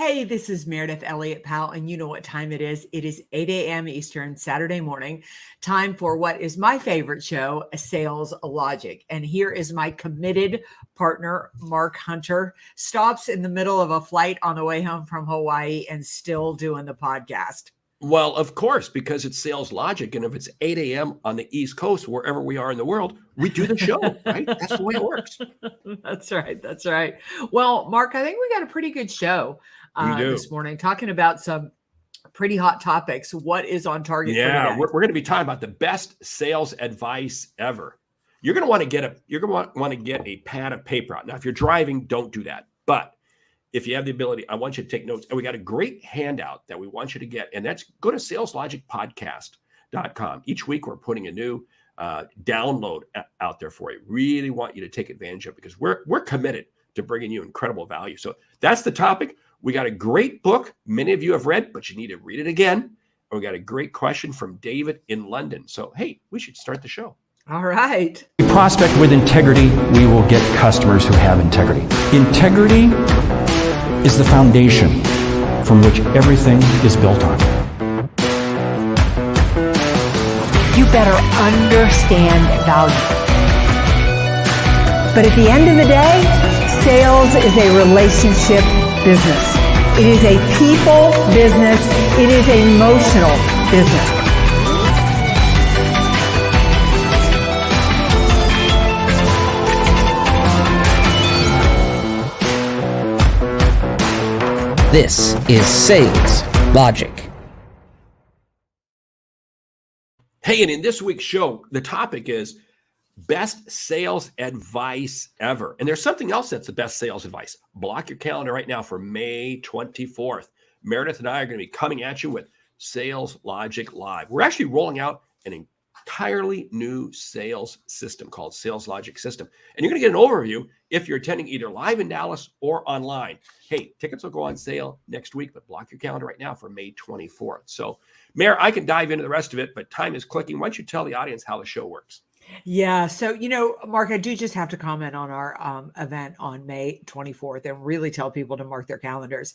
Hey, this is Meridith, Elliott, Powell, and you know what time it is. It is 8 a.m. Eastern, Saturday morning, time for what is my favorite show, Sales Logic. And here is my committed partner, Mark Hunter, stops in the middle of a flight on the way home from Hawaii and still doing the podcast. Well, of course, because it's Sales Logic. And if it's 8 a.m. on the East Coast, wherever we are in the world, we do the show, right? That's the way it works. That's right. That's right. Well, Mark, I think we got a pretty good show this morning, talking about some pretty hot topics. What is on target for today? We're going to be talking about the best sales advice ever. You're going to want to get a pad of paper out. Now, if you're driving, don't do that. But if you have the ability, I want you to take notes. And we got a great handout that we want you to get. And that's go to saleslogicpodcast.com. Each week, we're putting a new download out there for you. Really want you to take advantage of it because we're committed to bringing you incredible value. So that's the topic. We got a great book. Many of you have read, but you need to read it again. And we got a great question from David in London. So, hey, we should start the show. All right. We prospect with integrity, we will get customers who have integrity. Integrity is the foundation from which everything is built on. You better understand value. But at the end of the day, sales is a relationship business. It is a people business. It is an emotional business. This is Sales Logic. Hey, and in this week's show, the topic is best sales advice ever. And there's something else that's the best sales advice. Block your calendar right now for May 24th. Meridith and I are going to be coming at you with Sales Logic Live. We're actually rolling out an entirely new sales system called Sales Logic System. And you're going to get an overview if you're attending either live in Dallas or online. Hey, tickets will go on sale next week, but block your calendar right now for May 24th. So, Mayor, I can dive into the rest of it, but time is clicking. Why don't you tell the audience how the show works? Yeah. So, Mark, I do just have to comment on our event on May 24th and really tell people to mark their calendars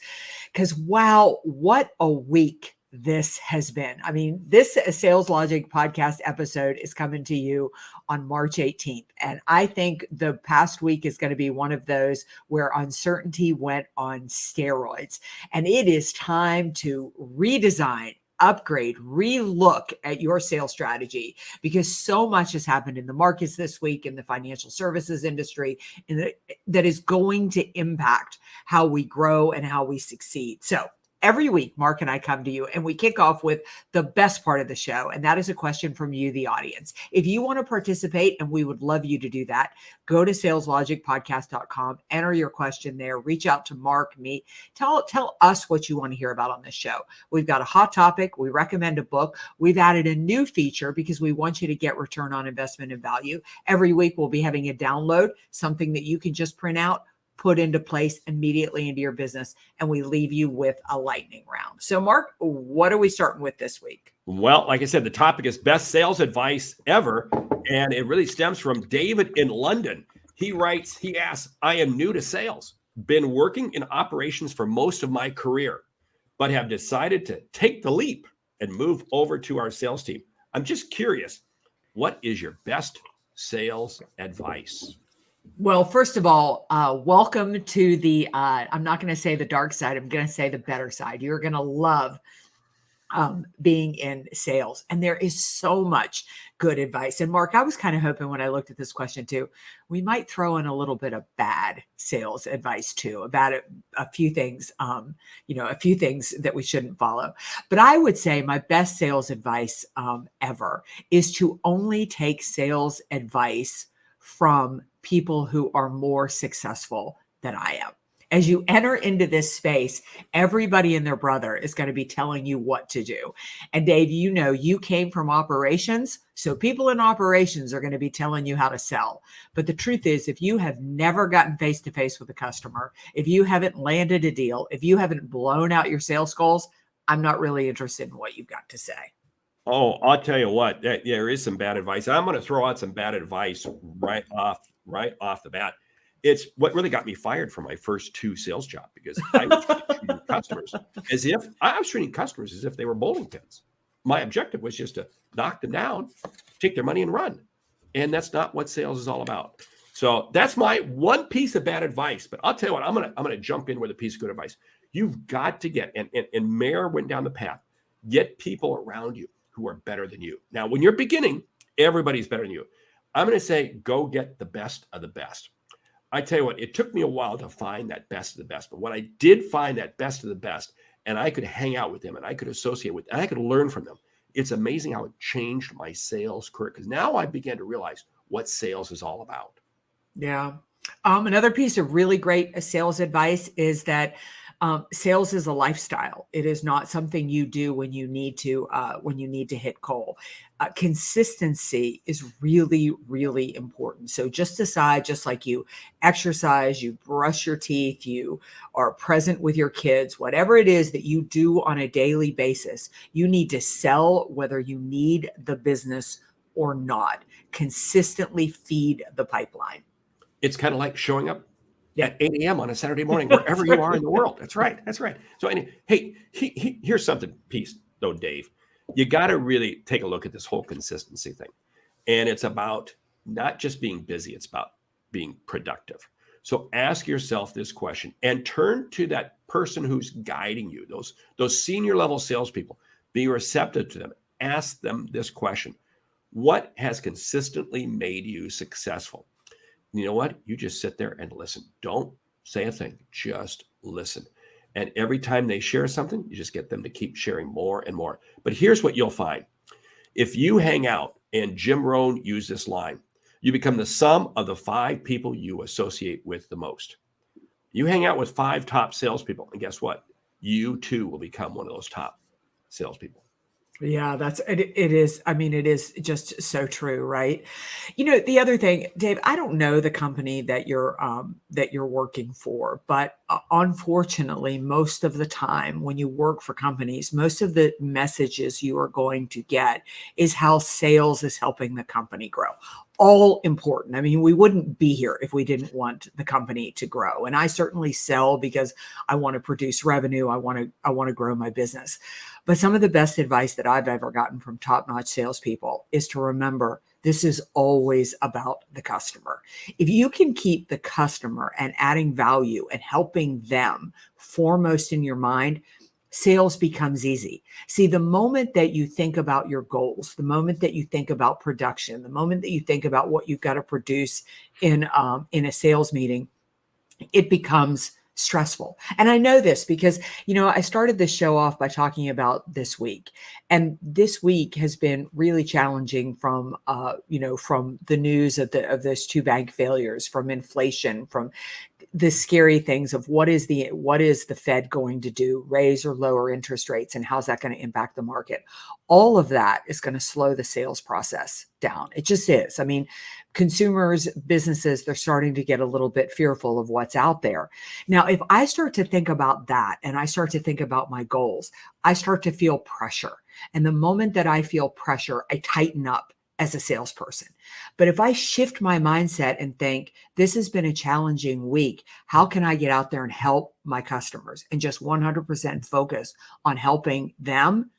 because, wow, what a week this has been. I mean, this Sales Logic podcast episode is coming to you on March 18th. And I think the past week is going to be one of those where uncertainty went on steroids. And it is time to redesign, upgrade, relook at your sales strategy because so much has happened in the markets this week in the financial services industry that is going to impact how we grow and how we succeed. So every week, Mark and I come to you and we kick off with the best part of the show. And that is a question from you, the audience. If you want to participate, and we would love you to do that, go to saleslogicpodcast.com, enter your question there, reach out to Mark, me, tell us what you want to hear about on this show. We've got a hot topic. We recommend a book. We've added a new feature because we want you to get return on investment and value. Every week we'll be having a download, something that you can just print out, put into place immediately into your business, and we leave you with a lightning round. So, Mark, what are we starting with this week? Well, like I said, the topic is best sales advice ever, and it really stems from David in London. He asks, I am new to sales, been working in operations for most of my career, but have decided to take the leap and move over to our sales team. I'm just curious, what is your best sales advice? Well, first of all, welcome to the, I'm not going to say the dark side. I'm going to say the better side. You're going to love being in sales. And there is so much good advice. And Mark, I was kind of hoping when I looked at this question too, we might throw in a little bit of bad sales advice too, about a few things, a few things that we shouldn't follow. But I would say my best sales advice ever is to only take sales advice from people who are more successful than I am. As you enter into this space, everybody and their brother is going to be telling you what to do. And Dave, you came from operations. So people in operations are going to be telling you how to sell. But the truth is, if you have never gotten face to face with a customer, if you haven't landed a deal, if you haven't blown out your sales goals, I'm not really interested in what you've got to say. Oh, I'll tell you what, there is some bad advice. I'm going to throw out some bad advice right off the bat. It's what really got me fired from my first 2 sales jobs, because I was treating customers as if they were bowling pins. My objective was just to knock them down, take their money and run. And that's not what sales is all about. So that's my one piece of bad advice. But I'll tell you what, I'm gonna jump in with a piece of good advice. You've got to get, and Mayor went down the path, get people around you who are better than you. Now, when you're beginning, everybody's better than you. I'm going to say, go get the best of the best. I tell you what, it took me a while to find that best of the best. But when I did find that best of the best, and I could hang out with them, and I could associate with, and I could learn from them, it's amazing how it changed my sales career. Because now I began to realize what sales is all about. Yeah. Another piece of really great sales advice is that sales is a lifestyle. It is not something you do when you need to hit coal. Consistency is really, really important. So just decide, just like you exercise, you brush your teeth, you are present with your kids, whatever it is that you do on a daily basis, you need to sell whether you need the business or not. Consistently feed the pipeline. It's kind of like showing up at 8 a.m. on a Saturday morning, wherever you are in the world. That's right. That's right. So, hey, here's something, though, Dave. You got to really take a look at this whole consistency thing. And it's about not just being busy, it's about being productive. So ask yourself this question and turn to that person who's guiding you, those senior level salespeople. Be receptive to them. Ask them this question. What has consistently made you successful? You know what? You just sit there and listen. Don't say a thing. Just listen. And every time they share something, you just get them to keep sharing more and more. But here's what you'll find. If you hang out, and Jim Rohn used this line, you become the sum of the 5 people you associate with the most. You hang out with 5 top salespeople, and guess what? You too will become one of those top salespeople. Yeah, it is. I mean, it is just so true, right? The other thing, Dave, I don't know the company that you're working for, but unfortunately, most of the time when you work for companies, most of the messages you are going to get is how sales is helping the company grow. All important. I mean, we wouldn't be here if we didn't want the company to grow. And I certainly sell because I want to produce revenue. I want to grow my business. But some of the best advice that I've ever gotten from top-notch salespeople is to remember this is always about the customer. If you can keep the customer and adding value and helping them foremost in your mind, sales becomes easy. See, the moment that you think about your goals, the moment that you think about production, the moment that you think about what you've got to produce in a sales meeting, it becomes stressful. And I know this because, I started this show off by talking about this week. And this week has been really challenging from the news of those 2 bank failures, from inflation, from the scary things of what is the Fed going to do, raise or lower interest rates, and how's that going to impact the market? All of that is going to slow the sales process down. It just is. I mean, consumers, businesses, they're starting to get a little bit fearful of what's out there. Now, if I start to think about that and I start to think about my goals, I start to feel pressure. And the moment that I feel pressure, I tighten up as a salesperson. But if I shift my mindset and think, this has been a challenging week, how can I get out there and help my customers, and just 100% focus on helping them,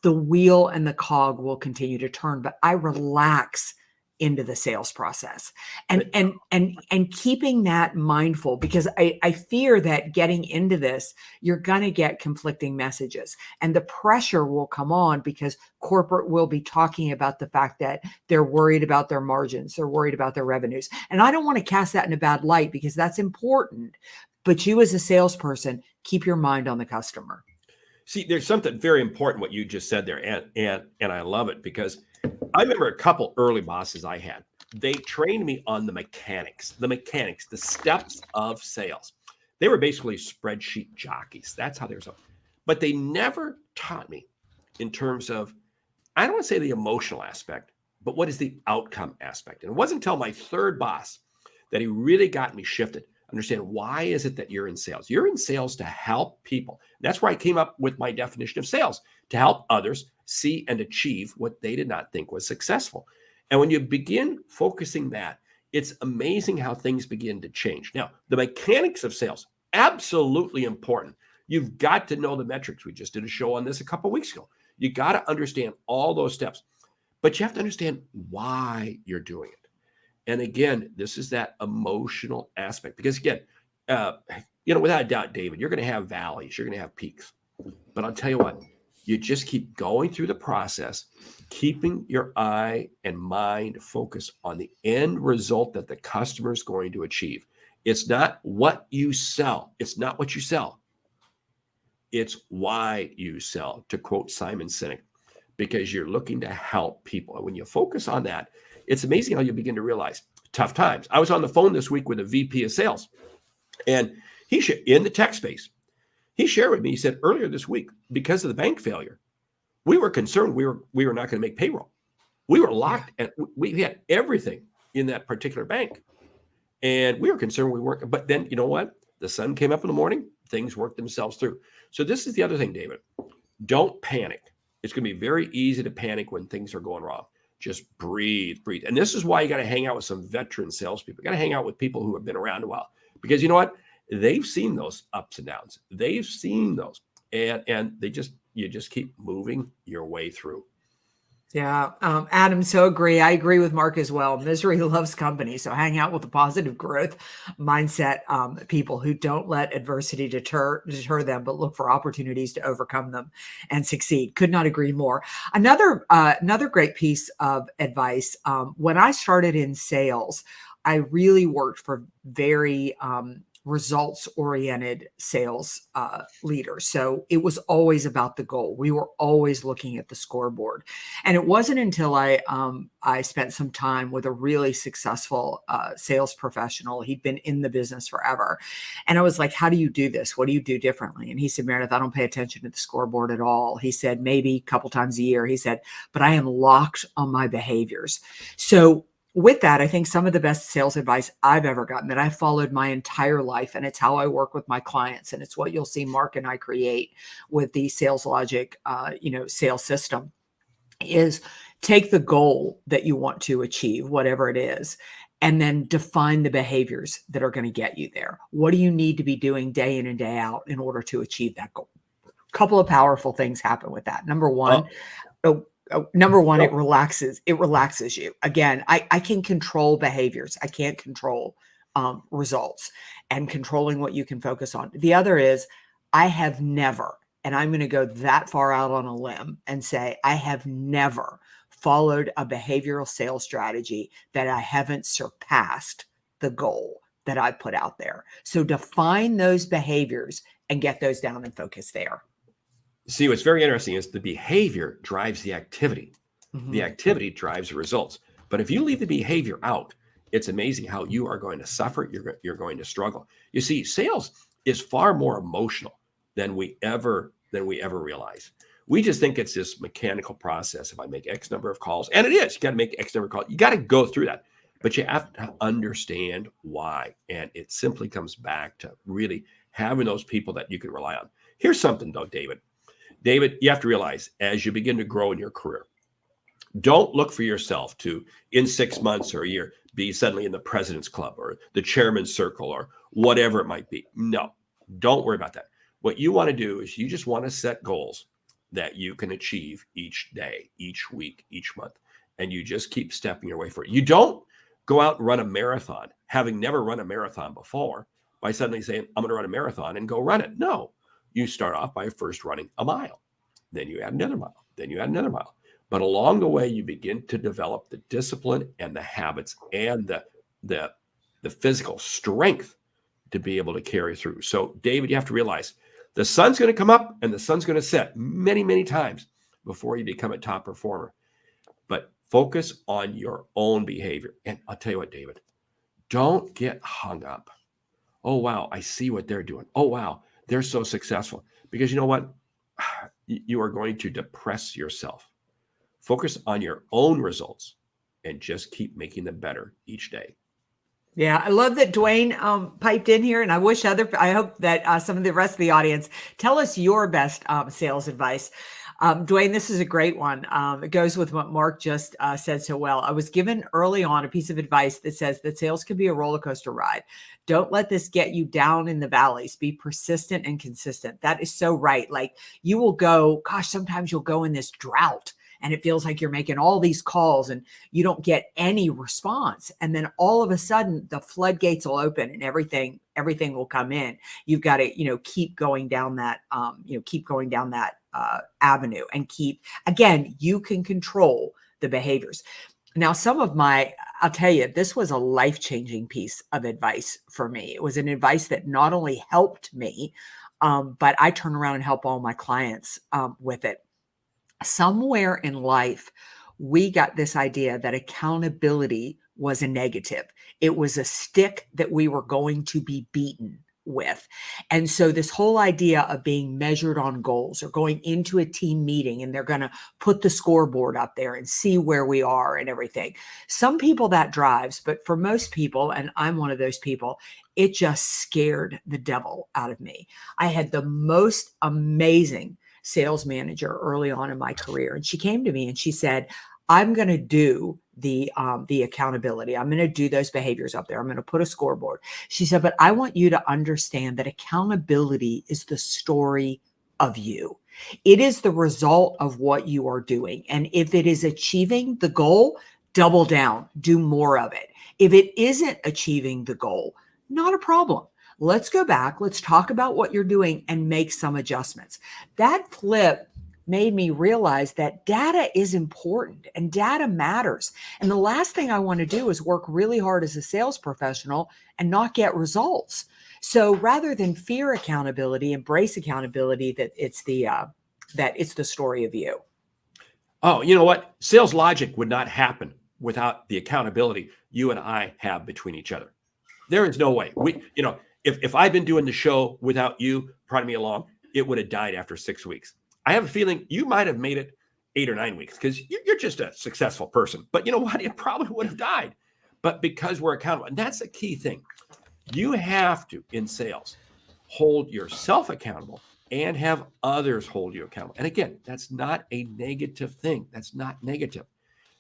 the wheel and the cog will continue to turn. But I relax into the sales process and keeping that mindful, because I fear that getting into this, you're going to get conflicting messages, and the pressure will come on because corporate will be talking about the fact that they're worried about their margins. They're worried about their revenues. And I don't want to cast that in a bad light, because that's important. But you as a salesperson, keep your mind on the customer. See, there's something very important what you just said there, and I love it, because I remember a couple early bosses I had. They trained me on the mechanics, the steps of sales. They were basically spreadsheet jockeys. That's how they were. But they never taught me in terms of, I don't want to say the emotional aspect, but what is the outcome aspect? And it wasn't until my 3rd boss that he really got me shifted. Understand, why is it that you're in sales? You're in sales to help people. That's where I came up with my definition of sales, to help others see and achieve what they did not think was successful. And when you begin focusing that, it's amazing how things begin to change. Now, the mechanics of sales, absolutely important. You've got to know the metrics. We just did a show on this a couple of weeks ago. You got to understand all those steps, but you have to understand why you're doing it. And again, this is that emotional aspect, because again, without a doubt, David, you're going to have valleys, you're going to have peaks, but I'll tell you what, you just keep going through the process, keeping your eye and mind focused on the end result that the customer is going to achieve. It's not what you sell. It's not what you sell. It's why you sell, to quote Simon Sinek, because you're looking to help people. And when you focus on that, it's amazing how you begin to realize tough times. I was on the phone this week with a VP of sales, and in the tech space, he shared with me, he said earlier this week, because of the bank failure, we were concerned we were not going to make payroll. We were locked, and we had everything in that particular bank. And we were concerned we weren't. But then, you know what? The sun came up in the morning, things worked themselves through. So this is the other thing, David. Don't panic. It's going to be very easy to panic when things are going wrong. Just breathe. And this is why you got to hang out with some veteran salespeople. You got to hang out with people who have been around a while, because you know what? They've seen those ups and downs. They've seen those, and you just keep moving your way through. Yeah, Adam, so agree. I agree with Mark as well. Misery loves company. So hang out with the positive growth mindset people who don't let adversity deter them, but look for opportunities to overcome them and succeed. Could not agree more. Another great piece of advice. When I started in sales, I really worked for very results-oriented sales leaders. So it was always about the goal. We were always looking at the scoreboard. And it wasn't until I spent some time with a really successful sales professional. He'd been in the business forever. And I was like, how do you do this? What do you do differently? And he said, Meredith, I don't pay attention to the scoreboard at all. He said, maybe a couple times a year. He said, but I am locked on my behaviors. So with that, I think some of the best sales advice I've ever gotten, that I've followed my entire life, and it's how I work with my clients, and it's what you'll see Mark and I create with the Sales Logic, sales system, is take the goal that you want to achieve, whatever it is, and then define the behaviors that are going to get you there. What do you need to be doing day in and day out in order to achieve that goal? A couple of powerful things happen with that. Number one, it relaxes you. Again, I can control behaviors. I can't control results, and controlling what you can focus on. The other is, I have never, and I'm going to go that far out on a limb and say, I have never followed a behavioral sales strategy that I haven't surpassed the goal that I put out there. So define those behaviors and get those down and focus there. See, what's very interesting is the behavior drives the activity. Mm-hmm. The activity drives the results. But if you leave the behavior out, it's amazing how you are going to suffer. You're going to struggle. You see, sales is far more emotional than we ever realize. We just think it's this mechanical process. If I make X number of calls, and it is, you got to make X number of calls. You got to go through that, but you have to understand why. And it simply comes back to really having those people that you can rely on. Here's something though, David, you have to realize, as you begin to grow in your career, don't look for yourself to, in 6 months or a year, be suddenly in the president's club or the chairman's circle or whatever it might be. No, don't worry about that. What you want to do is you just want to set goals that you can achieve each day, each week, each month, and you just keep stepping your way for it. You don't go out and run a marathon, having never run a marathon before, by suddenly saying, I'm going to run a marathon and go run it. No. You start off by first running a mile, then you add another mile, then you add another mile. But along the way, you begin to develop the discipline and the habits and the physical strength to be able to carry through. So, David, you have to realize the sun's going to come up and the sun's going to set many, many times before you become a top performer. But focus on your own behavior. And I'll tell you what, David, don't get hung up. Oh, wow, I see what they're doing. Oh, wow, they're so successful. Because you know what? You are going to depress yourself. Focus on your own results and just keep making them better each day. Yeah, I love that Dwayne piped in here, and I hope that some of the rest of the audience tell us your best sales advice. Dwayne, this is a great one. It goes with what Mark just said so well. I was given early on a piece of advice that says that sales can be a roller coaster ride. Don't let this get you down in the valleys. Be persistent and consistent. That is so right. Like you will go, gosh, sometimes you'll go in this drought and it feels like you're making all these calls and you don't get any response. And then all of a sudden the floodgates will open and everything will come in. You've got to, keep going down that, avenue and again, you can control the behaviors. Now, I'll tell you, this was a life-changing piece of advice for me. It was an advice that not only helped me, but I turn around and help all my clients with it. Somewhere in life, we got this idea that accountability was a negative. It was a stick that we were going to be beaten with. And so this whole idea of being measured on goals or going into a team meeting and they're going to put the scoreboard up there and see where we are and everything. Some people that drives, but for most people, and I'm one of those people, it just scared the devil out of me. I had the most amazing sales manager early on in my career. And she came to me and she said, I'm going to do the accountability. I'm going to do those behaviors up there. I'm going to put a scoreboard. She said, but I want you to understand that accountability is the story of you. It is the result of what you are doing. And if it is achieving the goal, double down, do more of it. If it isn't achieving the goal, not a problem. Let's go back. Let's talk about what you're doing and make some adjustments. That flip made me realize that data is important and data matters. And the last thing I want to do is work really hard as a sales professional and not get results. So rather than fear accountability, embrace accountability, that it's the story of you. Oh, you know what? Sales logic would not happen without the accountability you and I have between each other. There is no way. If I'd been doing the show without you prodding me along, it would have died after 6 weeks. I have a feeling you might have made it 8 or 9 weeks because you're just a successful person. But you know what? It probably would have died. But because we're accountable, and that's a key thing. You have to, in sales, hold yourself accountable and have others hold you accountable. And again, that's not a negative thing. That's not negative.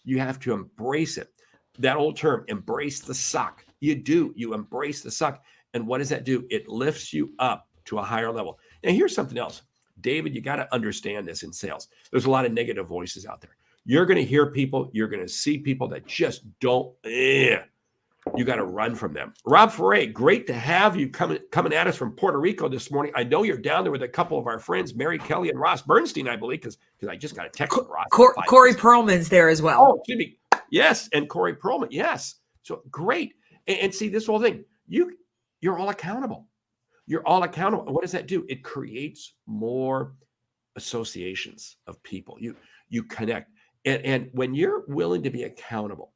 You have to embrace it. That old term, embrace the suck. You embrace the suck. And what does that do? It lifts you up to a higher level. Now, here's something else. David, you got to understand this in sales. There's a lot of negative voices out there. You're going to hear people, you're going to see people that just don't, you got to run from them. Rob Ferre, great to have you coming at us from Puerto Rico this morning. I know you're down there with a couple of our friends, Mary Kelly and Ross Bernstein, I believe, because I just got a text from Ross. Corey Perlman's there as well. Oh, excuse me. Yes, and Corey Perlman, yes. So great. And see, this whole thing, you're all accountable. You're all accountable. And what does that do? It creates more associations of people. You connect. And when you're willing to be accountable,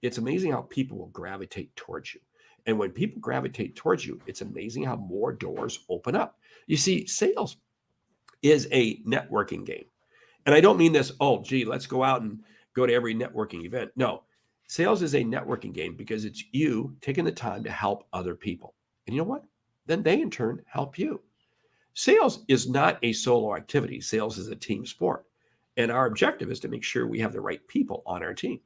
it's amazing how people will gravitate towards you. And when people gravitate towards you, it's amazing how more doors open up. You see, sales is a networking game. And I don't mean this, let's go out and go to every networking event. No, sales is a networking game because it's you taking the time to help other people. And you know what? Then they in turn help you. Sales is not a solo activity. Sales is a team sport. And our objective is to make sure we have the right people on our team.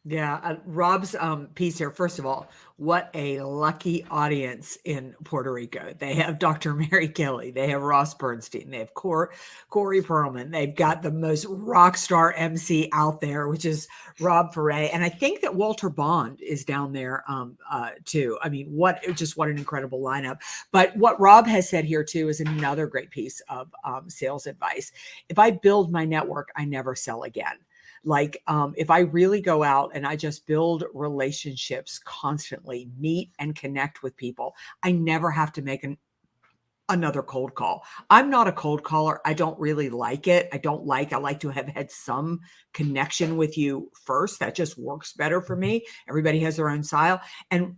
Yeah, Rob's piece here. First of all, what a lucky audience in Puerto Rico. They have Dr. Mary Kelly. They have Ross Bernstein. They have Corey Perlman. They've got the most rock star MC out there, which is Rob Ferre. And I think that Walter Bond is down there too. I mean, what an incredible lineup. But what Rob has said here too is another great piece of sales advice. If I build my network, I never sell again. Like if I really go out and I just build relationships constantly, meet and connect with people, I never have to make another cold call. I'm not a cold caller. I don't really like it. I like to have had some connection with you first. That just works better for me. Everybody has their own style. And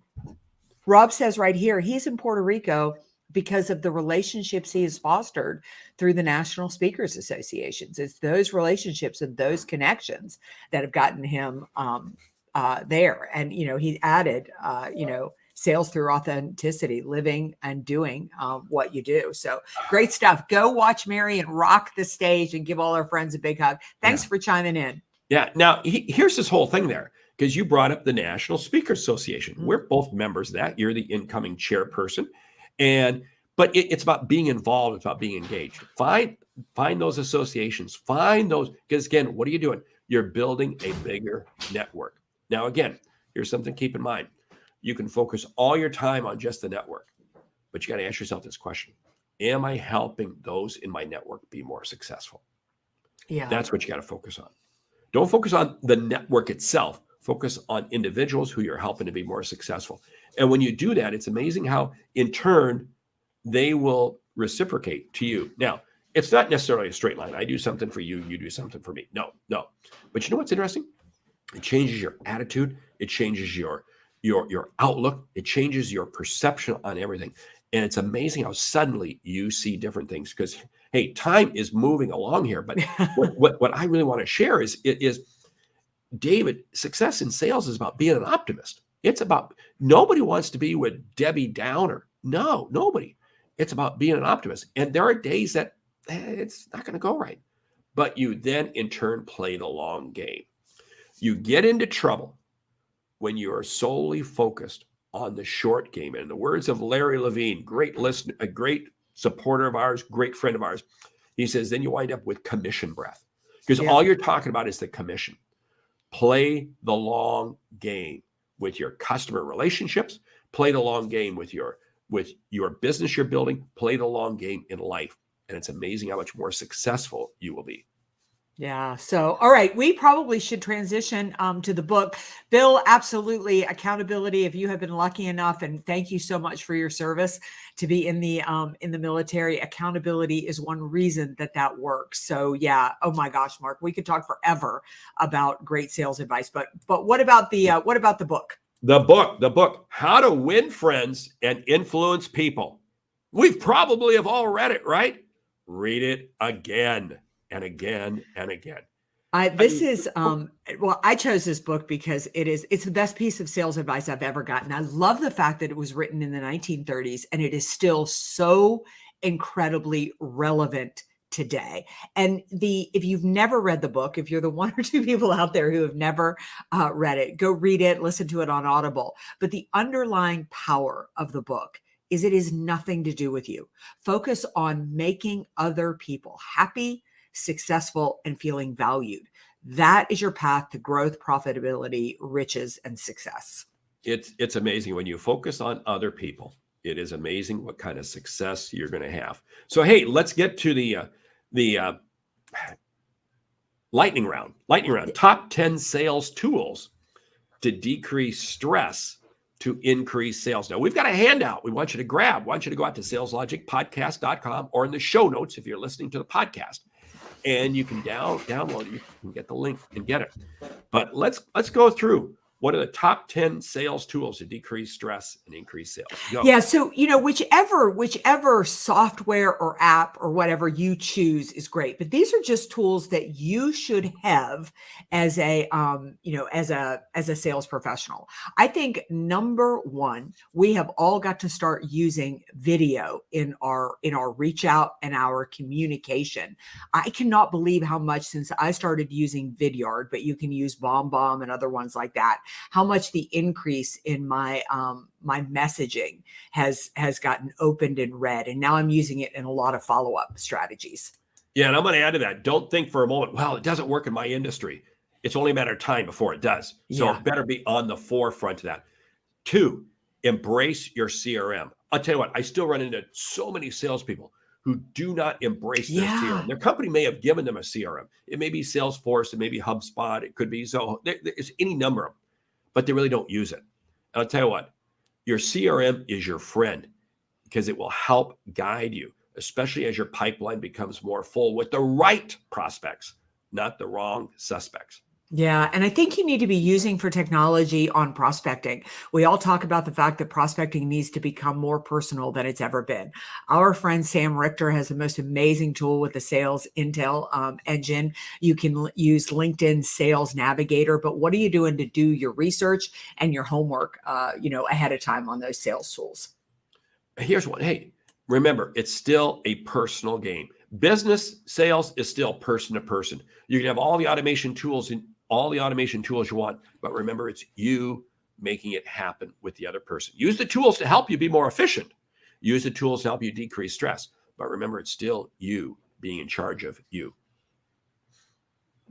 Rob says right here, he's in Puerto Rico because of the relationships he has fostered through the National Speakers Associations. It's those relationships and those connections that have gotten him there. And, he added, sales through authenticity, living and doing what you do. So great stuff. Go watch Mary and rock the stage and give all our friends a big hug. Thanks for chiming in. Yeah. Now, here's this whole thing there, because you brought up the National Speakers Association. We're both members of that. You're the incoming chairperson. But it's about being involved. It's about being engaged. Find those associations. Find those, because again, what are you doing? You're building a bigger network. Now, again, here's something to keep in mind. You can focus all your time on just the network, but you got to ask yourself this question. Am I helping those in my network be more successful? Yeah. That's what you got to focus on. Don't focus on the network itself. Focus on individuals who you're helping to be more successful. And when you do that, it's amazing how, in turn, they will reciprocate to you. Now, it's not necessarily a straight line. I do something for you, you do something for me. No. But you know what's interesting? It changes your attitude. It changes your outlook. It changes your perception on everything. And it's amazing how suddenly you see different things, because, hey, time is moving along here. But what I really want to share is David, success in sales is about being an optimist. It's about, nobody wants to be with Debbie Downer. No, nobody. It's about being an optimist. And there are days that it's not going to go right. But you then, in turn, play the long game. You get into trouble when you are solely focused on the short game. And in the words of Larry Levine, great listener, a great supporter of ours, great friend of ours, he says, then you wind up with commission breath, because all you're talking about is the commission. Play the long game with your customer relationships. Play the long game with your business you're building. Play the long game in life. And it's amazing how much more successful you will be. Yeah. So, all right, we probably should transition to the book. Bill, absolutely. Accountability. If you have been lucky enough, and thank you so much for your service to be in the military, accountability is one reason that works. So yeah. Oh my gosh, Mark, we could talk forever about great sales advice, but what about the book? The book, How to Win Friends and Influence People. We've probably have all read it, right? Read it again and again and again. I chose this book because it's the best piece of sales advice I've ever gotten. I love the fact that it was written in the 1930s and it is still so incredibly relevant today. And if you've never read the book, if you're the one or two people out there who have never read it, go read it, listen to it on Audible. But the underlying power of the book is it is nothing to do with you. Focus on making other people happy, successful, and feeling valued. That is your path to growth, profitability, riches, and success. It's amazing when you focus on other people. It is amazing what kind of success you're going to have. So, hey, let's get to the lightning round. Top 10 sales tools to decrease stress to increase sales. Now, we've got a handout we want you to grab. We want you to go out to saleslogicpodcast.com or in the show notes if you're listening to the podcast. And you can download it. You can get the link and get it. But let's go through what are the top 10 sales tools to decrease stress and increase sales. Go. Yeah. So, whichever software or app or whatever you choose is great, but these are just tools that you should have as a sales professional. I think number one, we have all got to start using video in our reach out and our communication. I cannot believe how much since I started using Vidyard, but you can use BombBomb and other ones like that, how much the increase in my my messaging has gotten opened and read. And now I'm using it in a lot of follow-up strategies. Yeah. And I'm going to add to that. Don't think for a moment, well, it doesn't work in my industry. It's only a matter of time before it does. So it better be on the forefront of that. 2, embrace your CRM. I'll tell you what, I still run into so many salespeople who do not embrace their CRM. Their company may have given them a CRM. It may be Salesforce, it may be HubSpot, it could be Zoho. There's any number of them, but they really don't use it. And I'll tell you what, your CRM is your friend because it will help guide you, especially as your pipeline becomes more full with the right prospects, not the wrong suspects. Yeah. And I think you need to be using for technology on prospecting. We all talk about the fact that prospecting needs to become more personal than it's ever been. Our friend Sam Richter has the most amazing tool with the sales intel engine. You can use LinkedIn Sales Navigator, but what are you doing to do your research and your homework, ahead of time on those sales tools? Here's one. Hey, remember, it's still a personal game. Business sales is still person to person. You can have all the automation tools you want, but remember, it's you making it happen with the other person. Use the tools to help you be more efficient. Use the tools to help you decrease stress. But remember, it's still you being in charge of you.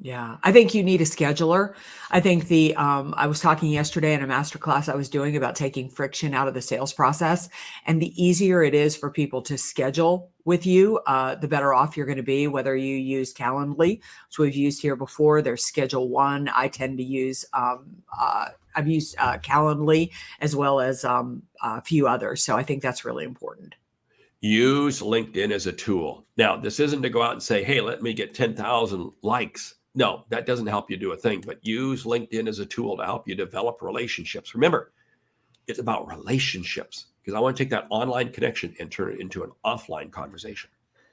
Yeah, I think you need a scheduler. I think I was talking yesterday in a masterclass I was doing about taking friction out of the sales process. And the easier it is for people to schedule with you, the better off you're going to be, whether you use Calendly, which we've used here before. There's Schedule One. I tend to use, I've used Calendly as well as a few others. So I think that's really important. Use LinkedIn as a tool. Now, this isn't to go out and say, hey, let me get 10,000 likes. No, that doesn't help you do a thing, but use LinkedIn as a tool to help you develop relationships. Remember, it's about relationships, because I want to take that online connection and turn it into an offline conversation.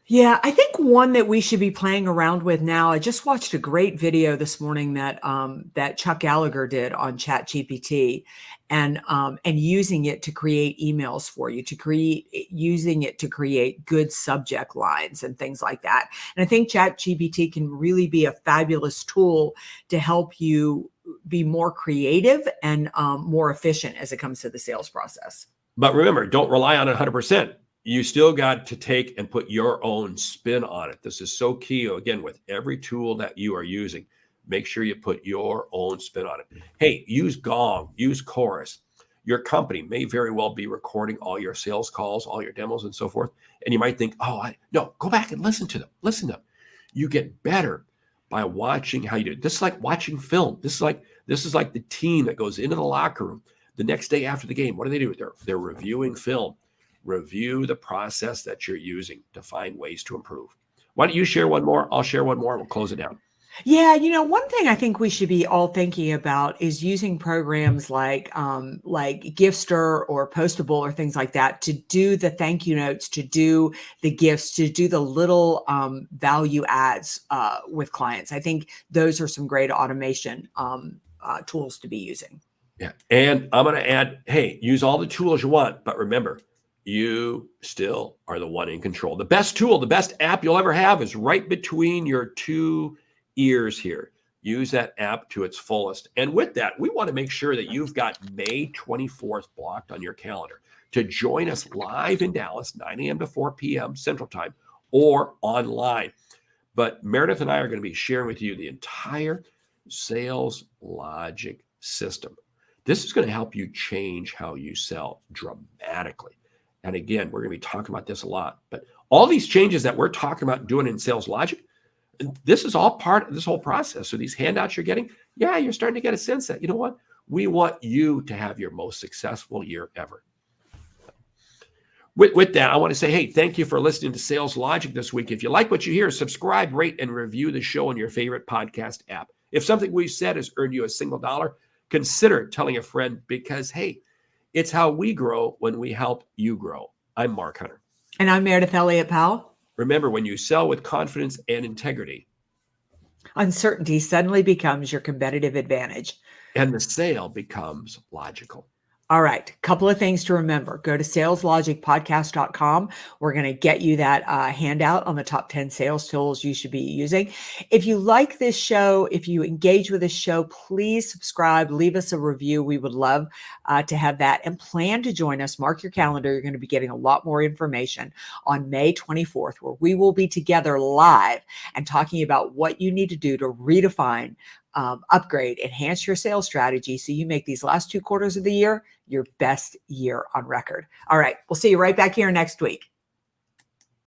Yeah, I think one that we should be playing around with now. I just watched a great video this morning that Chuck Gallagher did on ChatGPT, and using it to create emails for you, using it to create good subject lines and things like that. And I think ChatGPT can really be a fabulous tool to help you be more creative and more efficient as it comes to the sales process. But remember, don't rely on it 100%. You still got to take and put your own spin on it. This is so key. Again, with every tool that you are using, make sure you put your own spin on it. Hey, use Gong, use Chorus. Your company may very well be recording all your sales calls, all your demos and so forth. And you might think, no, go back and listen to them. Listen to them. You get better by watching how you do it. This is like watching film. This is like the team that goes into the locker room the next day after the game. What do? They're reviewing film. Review the process that you're using to find ways to improve. Why don't you share one more? I'll share one more and we'll close it down. Yeah, one thing I think we should be all thinking about is using programs like Gifster or Postable or things like that to do the thank you notes, to do the gifts, to do the little value adds with clients. I think those are some great automation tools to be using. Yeah, and I'm going to add, hey, use all the tools you want, but remember, you still are the one in control. The best tool, the best app you'll ever have is right between your two ears here. Use that app to its fullest. And with that, we want to make sure that you've got May 24th blocked on your calendar to join us live in Dallas, 9 a.m. to 4 p.m. Central Time, or online. But Meridith and I are going to be sharing with you the entire sales logic system. This is going to help you change how you sell dramatically. And again, we're going to be talking about this a lot, but all these changes that we're talking about doing in sales logic, this is all part of this whole process. So these handouts you're getting, you're starting to get a sense that, you know what? We want you to have your most successful year ever. With that, I want to say, hey, thank you for listening to Sales Logic this week. If you like what you hear, subscribe, rate, and review the show on your favorite podcast app. If something we've said has earned you a single dollar, consider telling a friend, because, hey, it's how we grow when we help you grow. I'm Mark Hunter. And I'm Meridith Elliott Powell. Remember, when you sell with confidence and integrity, uncertainty suddenly becomes your competitive advantage. And the sale becomes logical. All right. Couple of things to remember. Go to saleslogicpodcast.com. We're going to get you that handout on the top 10 sales tools you should be using. If you like this show, if you engage with this show, please subscribe, leave us a review. We would love to have that, and plan to join us. Mark your calendar. You're going to be getting a lot more information on May 24th, where we will be together live and talking about what you need to do to redefine, upgrade, enhance your sales strategy so you make these last 2 quarters of the year your best year on record. All right. We'll see you right back here next week.